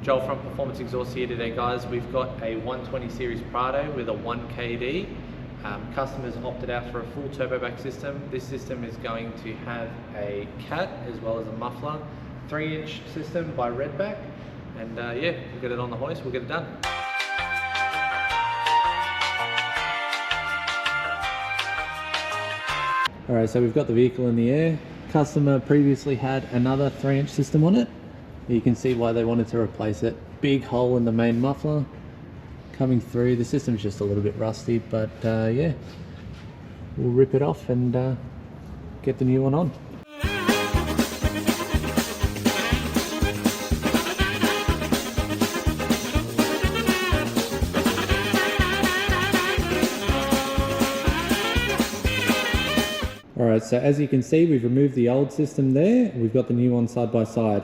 Joel from Performance Exhaust here today, guys. We've got a 120 series Prado with a 1KD. Customers opted out for a full turboback system. This system is going to have a cat as well as a muffler, 3-inch system by Redback, and yeah, we'll get it on the hoist, we'll get it done. Alright, so we've got the vehicle in the air. Customer previously had another 3-inch system on it. You can see why they wanted to replace it. Big hole in the main muffler coming through. The system's just a little bit rusty, but yeah, we'll rip it off and get the new one on. Alright, so as you can see, we've removed the old system there. We've got the new one side by side.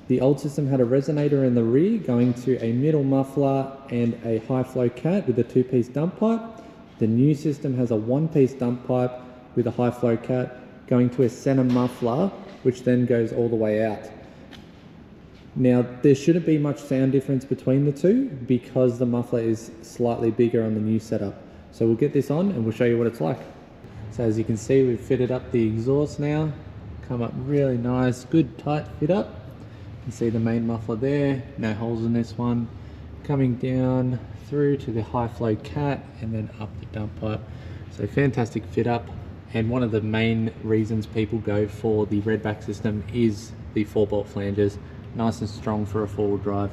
The old system had a resonator in the rear going to a middle muffler and a high flow cat with a 2-piece dump pipe. The new system has a 1-piece dump pipe with a high flow cat going to a center muffler, which then goes all the way out. Now, there shouldn't be much sound difference between the two because the muffler is slightly bigger on the new setup. So we'll get this on and we'll show you what it's like. So as you can see, we've fitted up the exhaust now. Come up really nice, good tight fit up. You can see the main muffler there, no holes in this one. Coming down through to the high flow cat and then up the dump pipe. So fantastic fit up. And one of the main reasons people go for the Redback system is the 4-bolt flanges. Nice and strong for a 4-wheel drive.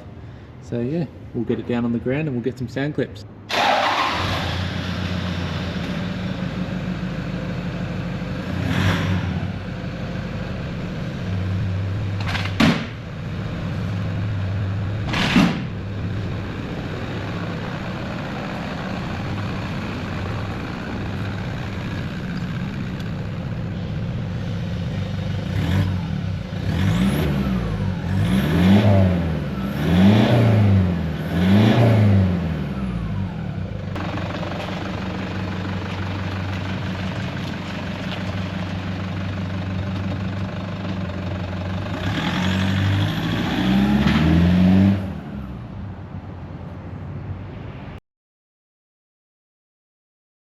So yeah, we'll get it down on the ground and we'll get some sound clips.